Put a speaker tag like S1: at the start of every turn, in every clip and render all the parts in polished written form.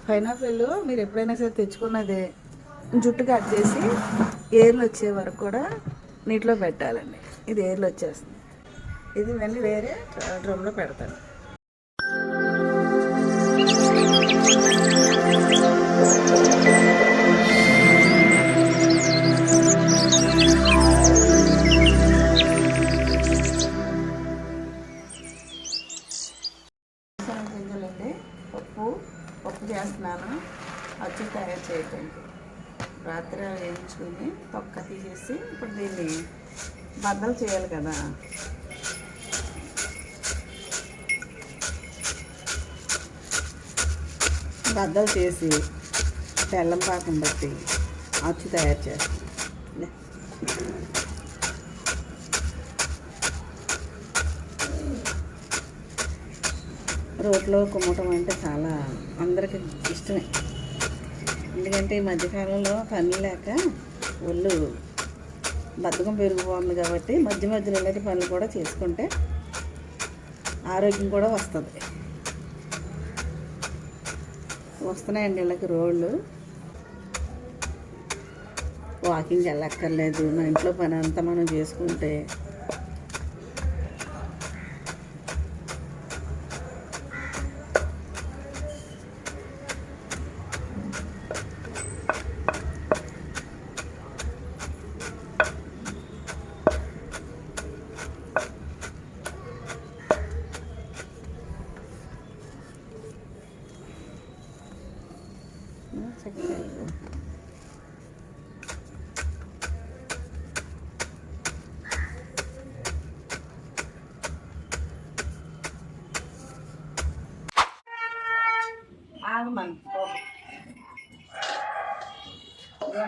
S1: Pineapple మీరు ఎప్పుడైనా సరే తెచ్చుకున్నదే జుట్టు కట్ చేసి ఏర్లు వచ్చే వరకు కూడా నీటిలో పెట్టాలండి. ఇది ఏర్లు వచ్చేస్తుంది. ఇది మళ్ళీ వేరే డ్రమ్లో పెడతాను. గింజలండి, పప్పు చేస్తున్నాను. అచ్చు తయారు చేయడానికి రాత్రి వేయించుకుని తొక్క తీసేసి ఇప్పుడు దీన్ని బద్దలు చేయాలి కదా. బద్దలు చేసి బెల్లం పాకం బట్టి అచ్చు తయారు చేస్తాను. రోట్లో కుమ్మటం అంటే చాలా అందరికీ ఇష్టమే. ఎందుకంటే ఈ మధ్యకాలంలో పని లేక ఒళ్ళు బద్ధకం పెరిగిపోతుంది కాబట్టి మధ్య మధ్యలో ఇలాంటి పనులు కూడా చేసుకుంటే ఆరోగ్యం కూడా వస్తుంది. వస్తున్నాయండి ఇళ్ళకి రోళ్ళు. వాకింగ్ వెళ్ళక్కర్లేదు. మా ఇంట్లో పని అంతా మనం చేసుకుంటే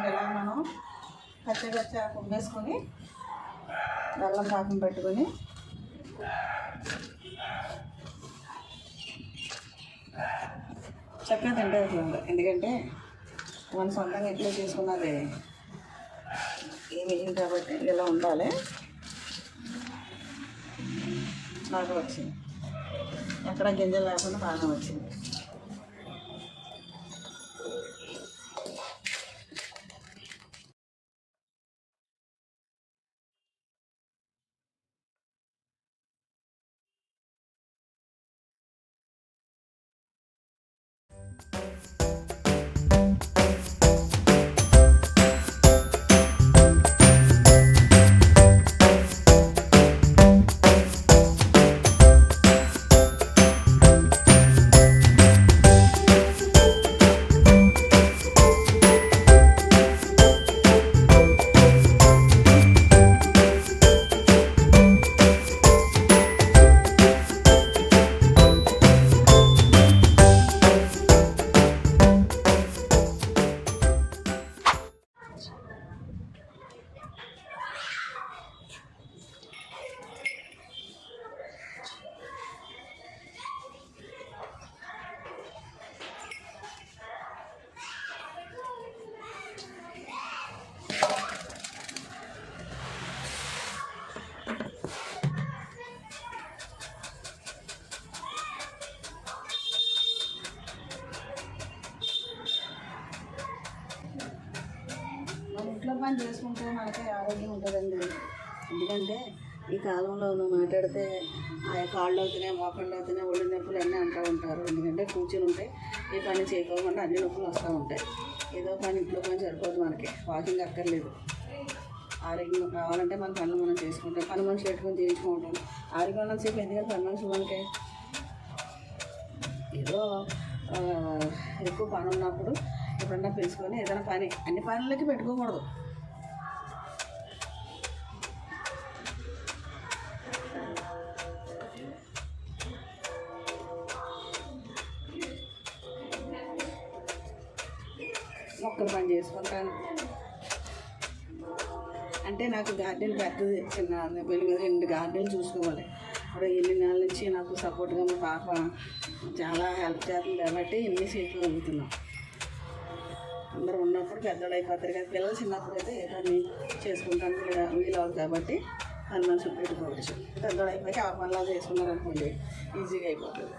S1: ఇలా మనం పచ్చగచ్చ వేసుకొని బెల్లం పాకం పెట్టుకొని చక్కగా తింటారు. ఎందుకంటే మన సొంతంగా ఎట్లా చేసుకున్నది ఏమి కాబట్టి ఇలా ఉండాలి. బాగా వచ్చింది, ఎక్కడ గింజలు లేకుండా బాగా వచ్చింది. ఇంట్లో పని చేసుకుంటే మనకి ఆరోగ్యం ఉంటుందండి. ఎందుకంటే ఈ కాలంలో నువ్వు మాట్లాడితే కాళ్ళు అవుతున్నాయి, మోకాళ్ళు అవుతున్నాయి, ఒళ్ళు నొప్పులు అన్నీ అంటూ ఉంటారు. ఎందుకంటే కూర్చుని ఉంటే ఏ పని చేయకోకుండా అన్ని నొప్పులు వస్తూ ఉంటాయి. ఏదో పని ఇంట్లో పని సరిపోదు మనకి. వాకింగ్ అక్కర్లేదు. ఆరోగ్యం కావాలంటే మన పనులు మనం చేసుకుంటాం. పని మనుషులు పెట్టుకొని చేయించుకుంటాం. ఆరోగ్యం ఉన్నసేపు ఎందుకంటే పని మనుషులు మనకి ఏదో ఎక్కువ పని ఉన్నప్పుడు ఎప్పుడన్నా పిలుచుకొని ఏదైనా పని అన్ని పనులకి పెట్టుకోకూడదు. మొక్కలు పని చేసుకుంటాను అంటే నాకు గార్డెన్ పెద్దది, చిన్న వెలుగు 2 గార్డెన్ చూసుకోవాలి. ఇప్పుడు ఎన్ని నెలల నుంచి నాకు సపోర్ట్గా మా పాప చాలా హెల్ప్ చేస్తుంది కాబట్టి ఎన్ని సేఫ్గా అడుగుతున్నాం. అందరూ ఉన్నప్పుడు పెద్దోళ్ళు అయిపోతారు కదా. పిల్లలు చిన్నప్పుడు అయితే ఏదన్నీ చేసుకుంటాను వీలవుతుంది కాబట్టి పని మనుషులు పెట్టుకోవచ్చు. పెద్దోళ్ళు అయిపోయి ఆ పనులా చేసుకున్నారనుకోండి ఈజీగా అయిపోతుంది.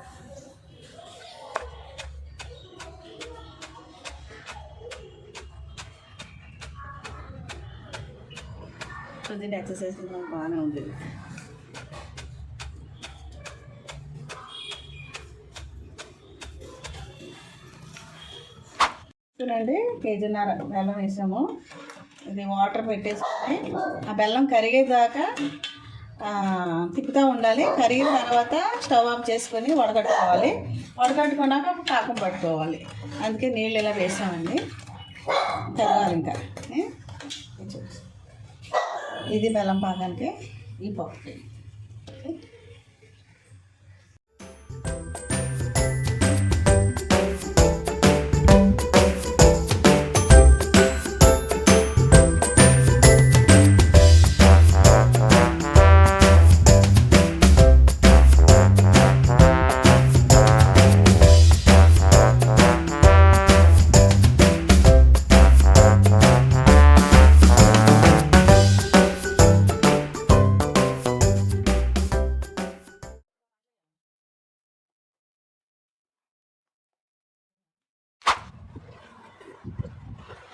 S1: ప్రజెంట్ ఎక్సర్సైజ్ బాగానే ఉంది. చూడండి, కేజీన్నర బెల్లం వేసాము. ఇది వాటర్ పెట్టేసుకొని ఆ బెల్లం కరిగేదాకా తిప్పుతూ ఉండాలి. కరిగిన తర్వాత స్టవ్ ఆఫ్ చేసుకొని వడగట్టుకోవాలి. వడగట్టుకున్నాక పాకం పట్టుకోవాలి. అందుకే నీళ్ళు ఇలా వేసామండి. కరగాలి ఇంకా. ఇది బెల్లం పాకానికి ఈ పప్పు.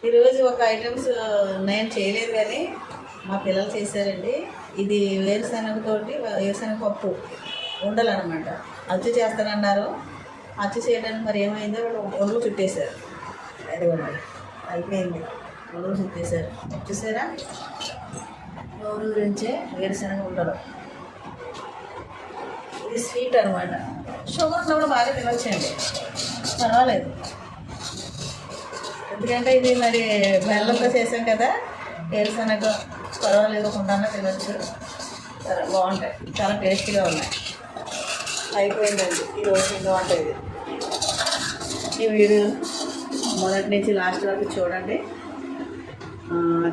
S1: ఈరోజు ఒక ఐటమ్స్ నేను చేయలేదు కానీ మా పిల్లలు చేశారండి. ఇది వేరుశనగ పప్పు ఉండలన్నమాట. అచ్చు చేస్తానన్నారు. అచ్చు చేయడానికి మరి ఏమైందో వాళ్ళు ఒళ్ళు చుట్టేశారు. అదిగోండి అయిపోయింది. ఒళ్ళు చుట్టేశారు. చూసారా, నోరు గురించే వేరుశనగ ఉండలు. ఇది స్వీట్ అనమాట. షుగర్లో కూడా బాగా తినొచ్చండి, పర్వాలేదు. ఎందుకంటే ఇది మరి బెల్లంతో చేసాం కదా, వేరుశనగ పర్వాలేకుండా తినొచ్చు. సరే, బాగుంటాయి, చాలా టేస్టీగా ఉన్నాయి. అయిపోయిందండి ఈరోజు ఇంకా ఉంటుంది. ఈ వీడియో మొదటి నుంచి లాస్ట్ వరకు చూడండి.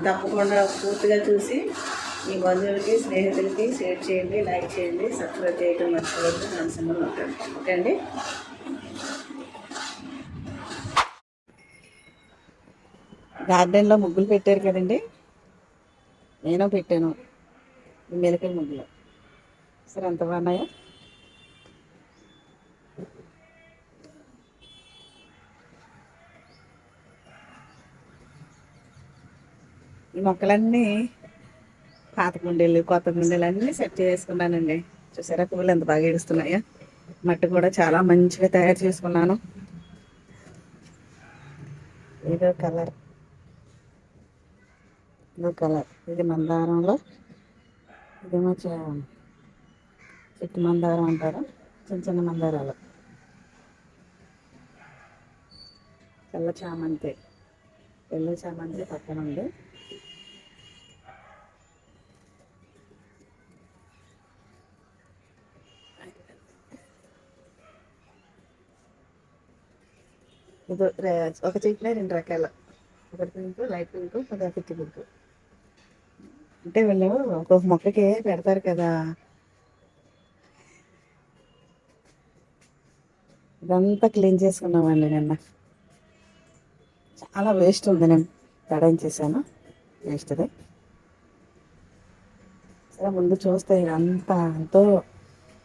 S1: తప్పకుండా పూర్తిగా చూసి మీ బంధువులకి, స్నేహితులకి షేర్ చేయండి, లైక్ చేయండి, సబ్స్క్రైబ్ చేయడం మర్చిపోవద్దు. నా సింబల్ ఉంటుంది. ఓకే అండి. గార్డెన్లో ముగ్గులు పెట్టారు కదండి, నేను పెట్టాను. ఈ మెలకల ముగ్గులు సరే ఎంత బాగున్నాయో. ఈ మొక్కలన్నీ పాత కుండీలు, కొత్త కుండీలు అన్నీ సెట్ చేసుకున్నానండి. చూసారా పువ్వులు ఎంత బాగా ఏడుస్తున్నాయో. మట్టి కూడా చాలా మంచిగా తయారు చేసుకున్నాను. ఇదో కలర్, ఇది మందారంలో, ఇదేమో చెట్టు మందారం అంటారు, చిన్న చిన్న మందారాలు. తెల్ల చామంతి పక్కన ఉంది. ఇది ఒక చెట్టునే 2 రకాలు, ఒకటి పింక్, లైట్ పింక్, ఒక పిచ్చి పింక్. అంటే వీళ్ళు ఒక్కొక్క మొక్కకి పెడతారు కదా. ఇదంతా క్లీన్ చేసుకున్నామండి నిన్న. చాలా వేస్ట్ ఉంది, నేను తడించేసాను వేస్ట్ది. సరే ముందు చూస్తే ఎంతో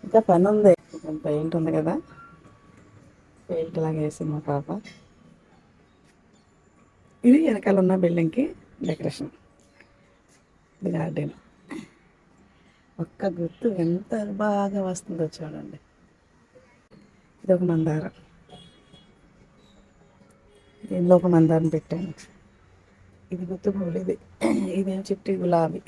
S1: ఇంకా పని ఉంది. పెయింట్ ఉంది కదా, పెయింట్ లాగా వేసింది మా పాప. ఇది వెనకాల ఉన్న బిల్డింగ్కి డెకరేషన్. ఇది గార్డెన్. ఒక్క గుర్తు ఎంత బాగా వస్తుందో చూడండి. ఇది ఒక మందారం, దీనిలో ఒక మందారం పెట్టాను. ఇది గుర్తు పూలు. ఇదేం చిట్టి గులాబీ.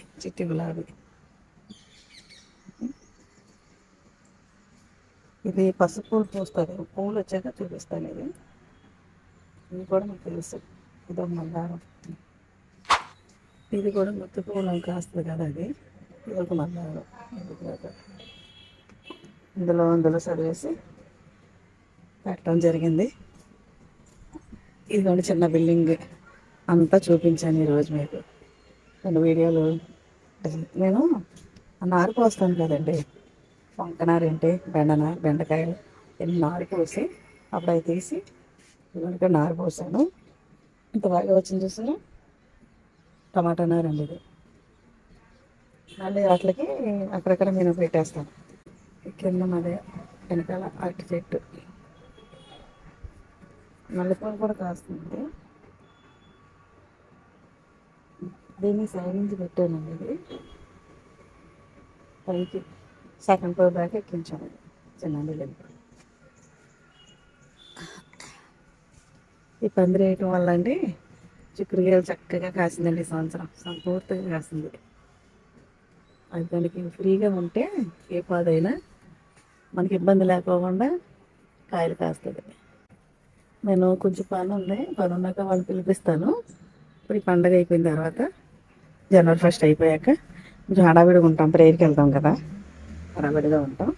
S1: ఇది పసుపు పూలు పూస్తుంది. పూలు వచ్చాక చూపిస్తాను. ఇది కూడా మీకు తెలుసు. ఇది ఒక మందారం. ఇది కూడా గుర్తు పూలు కాస్తుంది కదా, ఇది ఒక మందారం. ఇందులో చదివేసి పెట్టడం జరిగింది. ఇది కూడా చిన్న బిల్డింగ్ అంతా చూపించాను ఈరోజు మీకు. 2 వీడియోలు. నేను నారు పోస్తాను కదండి, వంకనారు ఏంటి, బెండకాయలు ఎన్ని నారు పోసి అప్పుడు అవి తీసి ఇవన్నీ నారు పోసాను. ఇంత బాగా వచ్చింది చూసారా. టమాటా నారు అండి ఇది. మళ్ళీ వాటికి అక్కడక్కడ నేను పెట్టేస్తాను. కింద మళ్ళీ వెనకాల అరటి చెట్టు, మల్లెపూలు కూడా కాస్తుంది. దీన్ని సైడ్ నుంచి పెట్టానండి ఇది పైకి సెకండ్ ఫ్లోర్ దాకా ఎక్కించాను చిన్న లేదు. ఈ పందిరి వేయటం వల్ల అండి చిక్కుడుకాయలు చక్కగా కాసిందండి. ఈ సంవత్సరం సంపూర్తిగా కాసింది. అది దానికి ఫ్రీగా ఉంటే ఏ పాదైనా మనకి ఇబ్బంది లేకోకుండా కాయలు కాస్తుంది. నేను కొంచెం పని ఉంది, పని ఉన్నాక వాళ్ళు పిలిపిస్తాను. ఇప్పుడు ఈ పండగ అయిపోయిన తర్వాత జనవరి 1 అయిపోయాక కొంచెం హడావిడిగా ఉంటాం, ప్రేయర్కి వెళ్తాం కదా, హడావిడిగా ఉంటాం.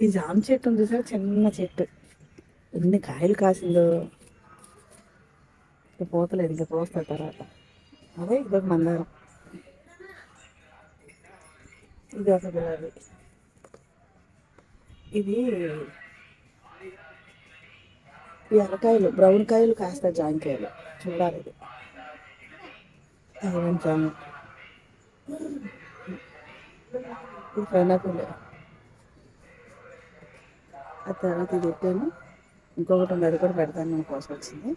S1: ఈ జామ చెట్టు ఉంది సార్, చిన్న చెట్టు, ఎన్ని కాయలు కాసిందో. ఇంకా పోతలేదు, ఇంకా పోస్తా తర్వాత. అదే ఇదొక మందారం, ఇది ఒక గులాబీ. ఇది ఈ ఎర్రకాయలు బ్రౌన్ కాయలు కాస్తాయి, జాంకాయలు చూడాలి. ఇది అదేం జామ, ఇది పైనాపిల్. ఆ తర్వాత ఇది పెట్టాను, ఇంకొకటి ఉంది, అది కూడా పెడతాను. మన కోసం వచ్చింది,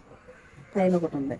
S1: పైన ఒకటి ఉంది.